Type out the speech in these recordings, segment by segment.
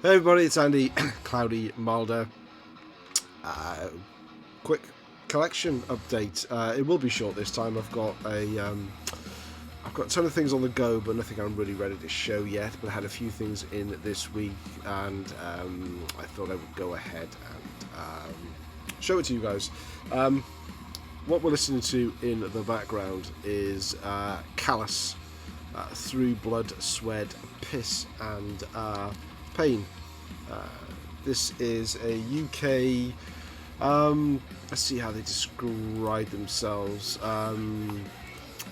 Hey everybody, it's Andy, Cloudy Mulder. Quick collection update. It will be short this time. I've got a ton of things on the go, but nothing I'm really ready to show yet. But I had a few things in this week, and I thought I would go ahead and show it to you guys. What we're listening to in the background is Callous, Through Blood, Sweat, Piss, and Pain. This is a UK, let's see how they describe themselves on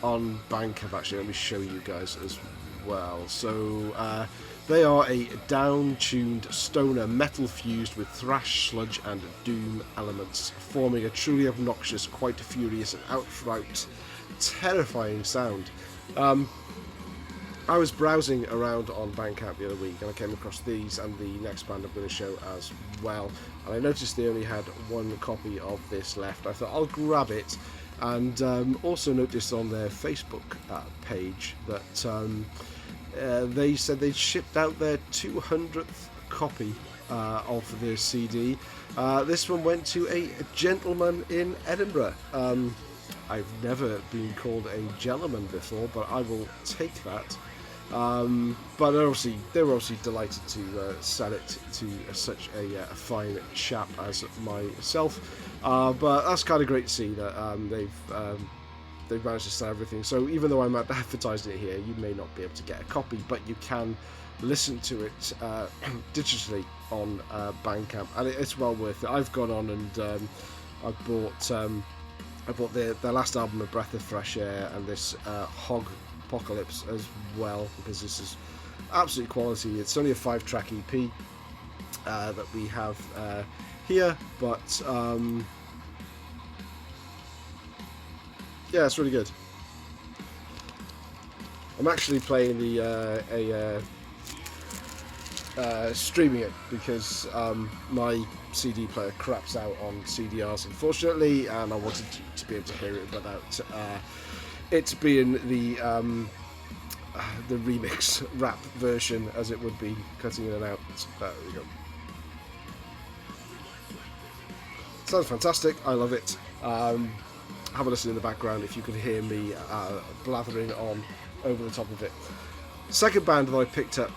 Bandcamp. Actually, let me show you guys as well. So they are a down-tuned stoner metal fused with thrash, sludge and doom elements, forming a truly obnoxious, quite furious and outright terrifying sound. I was browsing around on Bandcamp the other week and I came across these and the next band I'm going to show as well, and I noticed they only had one copy of this left. I thought I'll grab it, and also noticed on their Facebook page that they said they'd shipped out their 200th copy of their CD. This one went to a gentleman in Edinburgh. I've never been called a gentleman before, but I will take that. But they were obviously delighted to sell it to such a fine chap as myself. But that's kind of great to see that they've managed to sell everything. So even though I'm advertising it here, you may not be able to get a copy, but you can listen to it digitally on Bandcamp, and it's well worth it. I've gone on and I bought their last album, A Breath of Fresh Air, and this Hog Apocalypse as well, because this is absolute quality. It's only a 5-track EP that we have here, but yeah, it's really good. I'm actually playing streaming it because my CD player craps out on CDRs, unfortunately, and I wanted to be able to hear it without it being the remix rap version, as it would be cutting in and out. There we go. Sounds fantastic. I love it. Have a listen in the background if you could hear me blathering on over the top of it. Second band that I picked up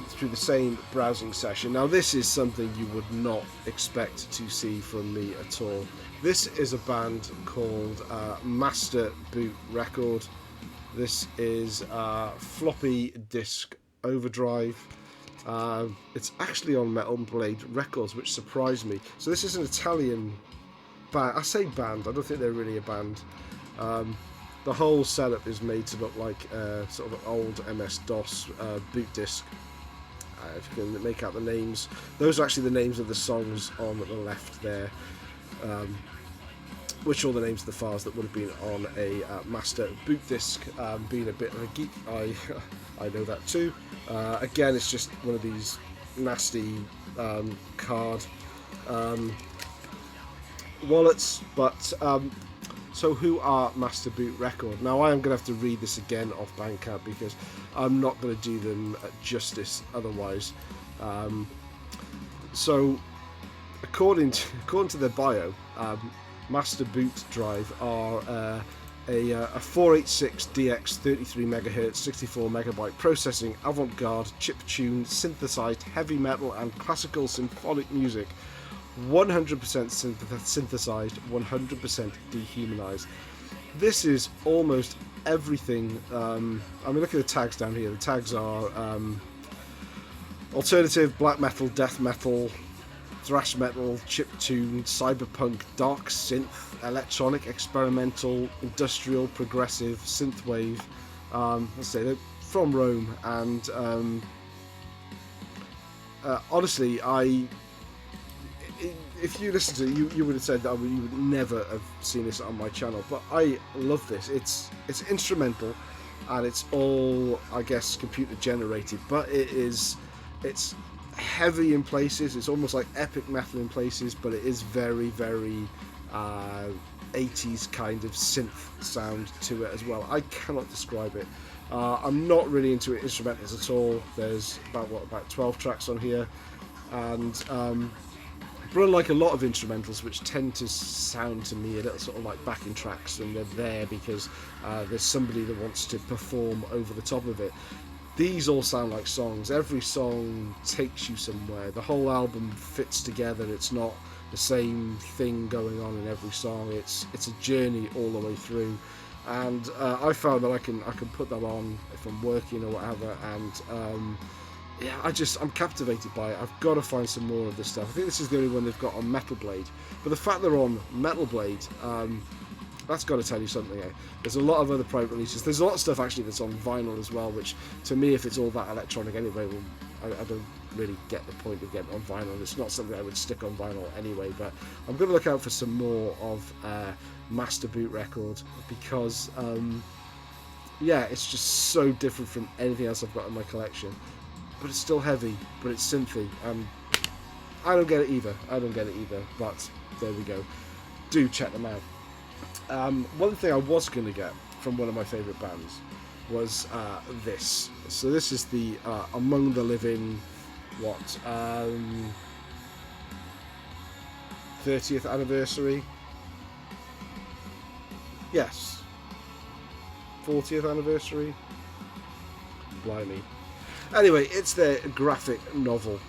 through the same browsing session. Now this is something you would not expect to see from me at all. This is a band called Master Boot Record. This is Floppy Disk Overdrive. It's actually on Metal Blade Records, which surprised me. So this is an Italian band. I say band, I don't think they're really a band. The whole setup is made to look like sort of an old MS-DOS boot disc. If you can make out the names, those are actually the names of the songs on the left there, which are the names of the files that would have been on a master boot disc. Being a bit of a geek, I know that too. Again, it's just one of these nasty card wallets, but so who are Master Boot Record? Now I am going to have to read this again off Bandcamp because I'm not going to do them justice otherwise. So according to their bio, Master Boot Drive are a 486 DX 33 MHz 64 megabyte processing avant-garde chip-tuned synthesized heavy metal and classical symphonic music. 100% synthesized, 100% dehumanized. This is almost everything. I mean, look at the tags down here. The tags are alternative, black metal, death metal, thrash metal, chip-tuned, cyberpunk, dark synth, electronic, experimental, industrial, progressive, synthwave. Let's say they're from Rome, and honestly, if you listen to it, you would have said that you would never have seen this on my channel, but I love this. It's instrumental, and it's all, I guess, computer generated, but it's heavy in places. It's almost like epic metal in places, but it is very, very 80s kind of synth sound to it as well. I cannot describe it. I'm not really into instrumentals at all. There's about 12 tracks on here, and but unlike a lot of instrumentals, which tend to sound to me a little sort of like backing tracks, and they're there because there's somebody that wants to perform over the top of it, these all sound like songs. Every song takes you somewhere. The whole album fits together. It's not the same thing going on in every song. It's a journey all the way through, and I found that I can put that on if I'm working or whatever, and yeah, I'm captivated by it. I've got to find some more of this stuff. I think this is the only one they've got on Metal Blade, but the fact they're on Metal Blade, that's got to tell you something. There's a lot of other private releases. There's a lot of stuff actually that's on vinyl as well, which to me, if it's all that electronic anyway, well, I don't really get the point of getting on vinyl. It's not something I would stick on vinyl anyway, but I'm going to look out for some more of Master Boot Record, because yeah, it's just so different from anything else I've got in my collection, but it's still heavy, but it's synthy. I don't get it either, but there we go. Do check them out. One thing I was going to get from one of my favourite bands was this. So this is the Among the Living, 30th anniversary? Yes. 40th anniversary? Blimey. Anyway, it's their graphic novel.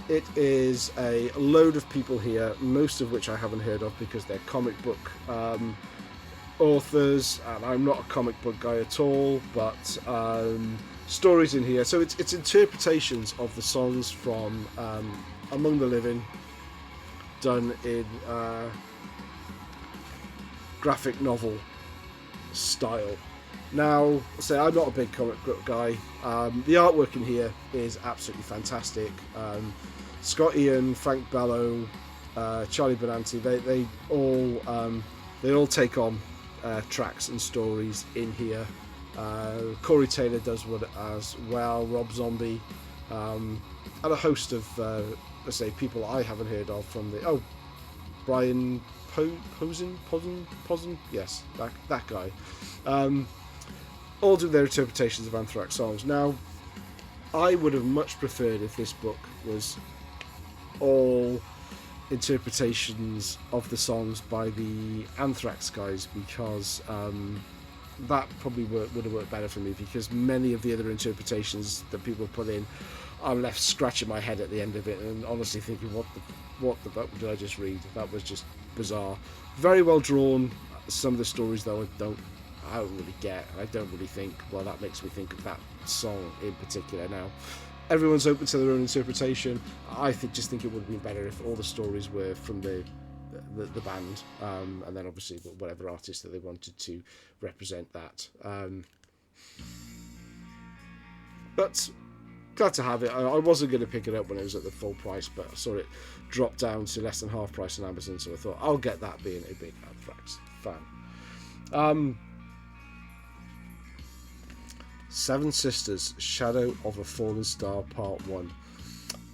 It is a load of people here, most of which I haven't heard of because they're comic book authors, and I'm not a comic book guy at all, but stories in here. So it's interpretations of the songs from Among the Living, done in graphic novel style. Now, say I'm not a big comic book guy. The artwork in here is absolutely fantastic. Scott Ian, Frank Bello, Charlie Benanti, they all take on tracks and stories in here. Corey Taylor does one as well, Rob Zombie, and a host of let's say people I haven't heard of from the Brian Posen, yes, that guy. All do their interpretations of Anthrax songs. Now, I would have much preferred if this book was all interpretations of the songs by the Anthrax guys, because that probably would have worked better for me, because many of the other interpretations that people put in, I'm left scratching my head at the end of it and honestly thinking, what the fuck did I just read? That was just bizarre. Very well drawn. Some of the stories though I don't really get. I don't really think, well, that makes me think of that song in particular. Now, everyone's open to their own interpretation. I just think it would have been better if all the stories were from the band, and then obviously whatever artist that they wanted to represent that. But glad to have it. I wasn't going to pick it up when it was at the full price, but I saw it drop down to less than half price on Amazon, so I thought I'll get that, being a big Anthrax fan. Seven Sisters, Shadow of a Fallen Star Part 1.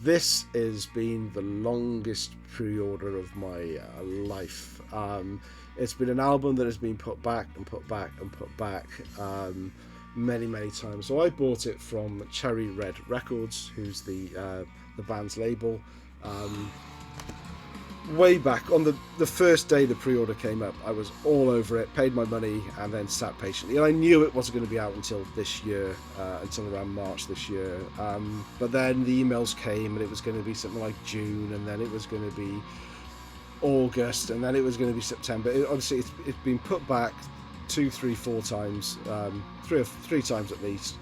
This has been the longest pre-order of my life. It's been an album that has been put back and put back and put back many times. So I bought it from Cherry Red Records, who's the band's label. Way back on the first day the pre-order came up, I was all over it, paid my money, and then sat patiently. And I knew it wasn't going to be out until this year, until around March this year. But then the emails came, and it was going to be something like June, and then it was going to be August, and then it was going to be September. Honestly, it's been put back 2, 3, 4 times, three times at least.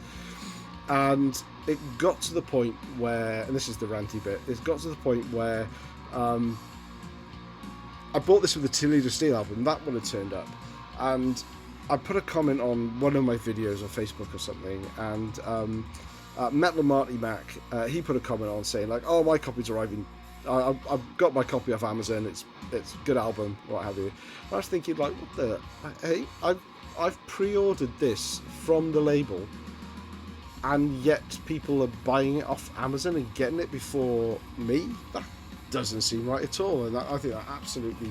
And it got to the point where, and this is the ranty bit, it got to the point where I bought this with the Toledo Steel album. That one had turned up, and I put a comment on one of my videos on Facebook or something, and Metal Marty Mac, he put a comment on saying like, "Oh, my copy's arriving. I've got my copy off Amazon. It's a good album, what have you." I was thinking like, what the? Hey, I've pre-ordered this from the label, and yet people are buying it off Amazon and getting it before me. That doesn't seem right at all, and I think that absolutely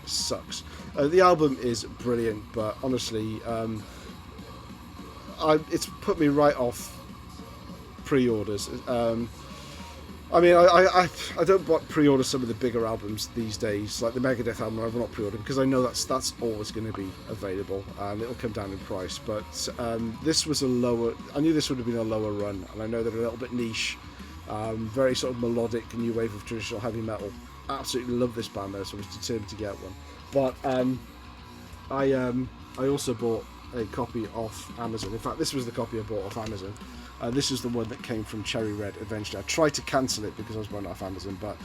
sucks. The album is brilliant, but honestly, it's put me right off pre-orders. I mean, I don't pre-order some of the bigger albums these days, like the Megadeth album. I will not pre-order because I know that's always going to be available and it'll come down in price. But this was a lower. I knew this would have been a lower run, and I know they're a little bit niche, very sort of melodic new wave of traditional heavy metal. Absolutely love this band though, so I was determined to get one. But I also bought a copy off Amazon. In fact, this was the copy I bought off Amazon. This is the one that came from Cherry Red eventually. I tried to cancel it because I was buying it off Amazon, but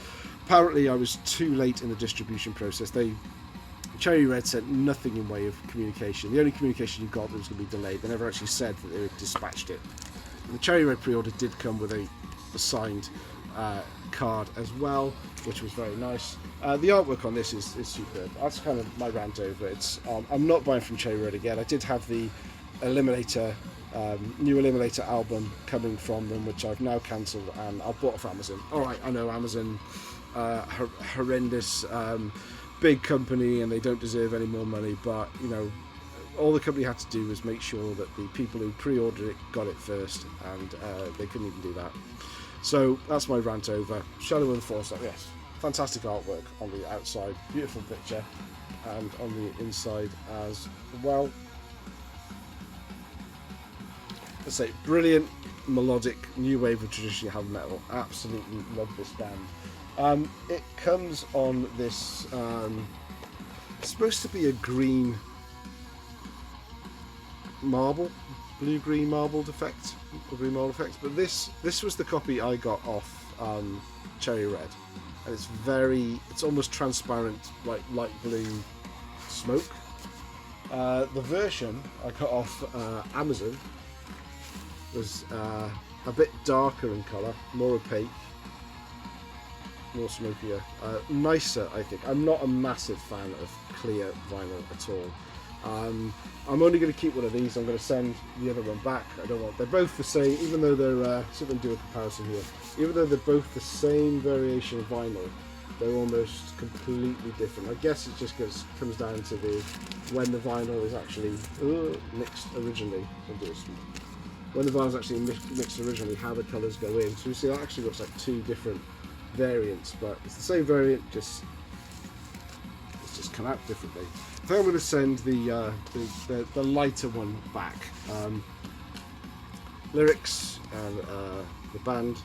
apparently I was too late in the distribution process. Cherry Red sent nothing in way of communication. The only communication you got was going to be delayed. They never actually said that they had dispatched it. And the Cherry Red pre-order did come with a signed card as well, which was very nice. The artwork on this is superb. That's kind of my rant over it. I'm not buying from Cherry Red again. I did have the Eliminator, new Eliminator album coming from them, which I've now cancelled, and I've bought off Amazon. Alright, I know Amazon, horrendous, big company, and they don't deserve any more money, but, you know, all the company had to do was make sure that the people who pre-ordered it got it first, and they couldn't even do that. So that's my rant over. Shadow of the Force, yes, fantastic artwork on the outside, beautiful picture, and on the inside as well. Let's say brilliant, melodic, new wave of traditional heavy metal. Absolutely love this band. It comes on this. It's supposed to be a green marble, blue-green marbled effect, or green marble effect. But this was the copy I got off Cherry Red, and it's almost transparent, like light blue smoke. The version I got off Amazon was a bit darker in colour, more opaque, more smokier, nicer I think. I'm not a massive fan of clear vinyl at all. I'm only going to keep one of these. I'm going to send the other one back. I don't want. They're both the same, even though they're. See if I can do a comparison here. Even though they're both the same variation of vinyl, they're almost completely different. I guess it just comes down to when the vinyl is actually mixed originally. When the vinyl is actually mixed originally, how the colours go in. So you see, that actually looks like two different variants, but it's the same variant, it's just come out differently. I think I'm going to send the lighter one back. Lyrics and the band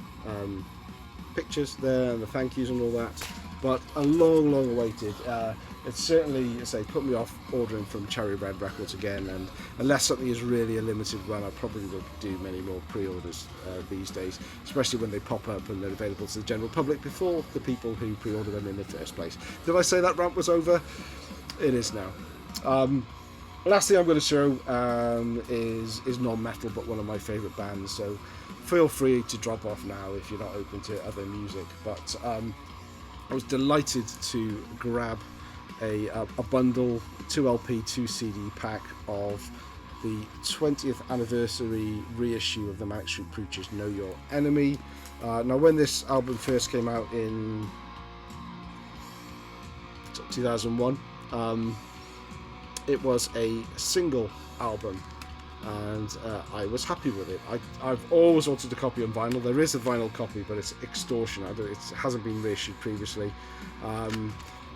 pictures there and the thank yous and all that, but a long awaited. It's certainly, say, put me off ordering from Cherry Red Records again, and unless something is really a limited run, I probably won't do many more pre-orders these days, especially when they pop up and they're available to the general public before the people who pre-order them in the first place. Did I say that rant was over? It is now. Last thing I'm going to show is Nonmetal, but one of my favourite bands, so feel free to drop off now if you're not open to other music. But I was delighted to grab a bundle, 2 LP, 2 CD pack of the 20th anniversary reissue of the Manic Street Preachers' Know Your Enemy. Now, when this album first came out in 2001, it was a single album, and I was happy with it. I've always wanted a copy on vinyl. There is a vinyl copy, but it's extortion. It hasn't been reissued previously.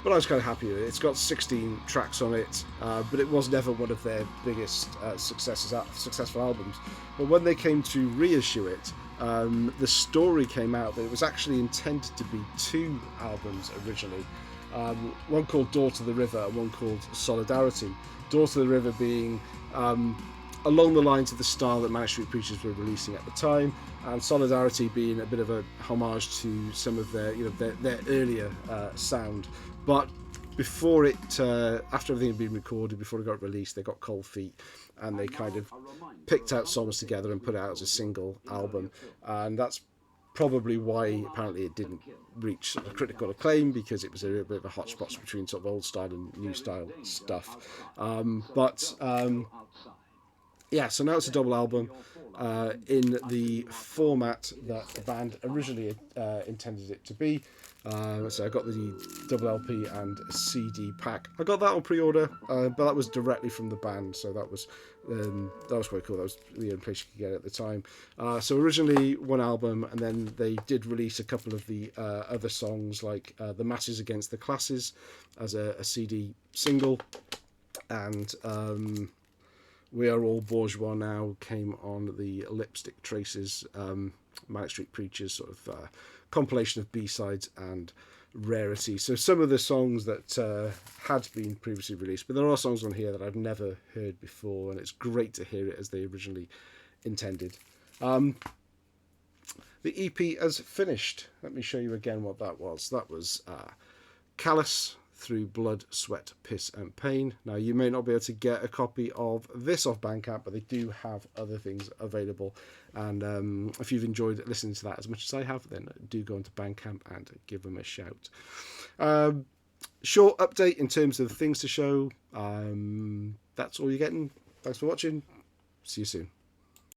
But I was kind of happy with it. It's got 16 tracks on it, but it was never one of their biggest successful albums. But when they came to reissue it, the story came out that it was actually intended to be 2 albums originally. One called Door to the River and one called Solidarity. Door to the River being along the lines of the style that Manic Street Preachers were releasing at the time, and Solidarity being a bit of a homage to some of their earlier sound. But before it, after everything had been recorded, before it got released, they got cold feet, and they kind of picked out songs together and put it out as a single album, and that's probably why apparently it didn't reach critical acclaim, because it was a bit of a hot spot between sort of old style and new style stuff. Yeah, so now it's a double album. in the format that the band originally intended it to be. So I got the double LP and CD pack. I got that on pre-order, but that was directly from the band, so that was quite cool. That was the only place you could get it at the time. So originally one album, and then they did release a couple of the other songs, like "The Masses Against the Classes" as a CD single, and "We Are All Bourgeois Now" came on the Lipstick Traces, Manic Street Preachers sort of compilation of B-sides and rarity. So some of the songs that had been previously released, but there are songs on here that I've never heard before, and it's great to hear it as they originally intended. The EP has finished. Let me show you again what that was. That was Callous Through Blood, Sweat, Piss and Pain. Now, you may not be able to get a copy of this off Bandcamp, but they do have other things available. And if you've enjoyed listening to that as much as I have, then do go onto Bandcamp and give them a shout. Short update in terms of things to show. That's all you're getting. Thanks for watching. See you soon.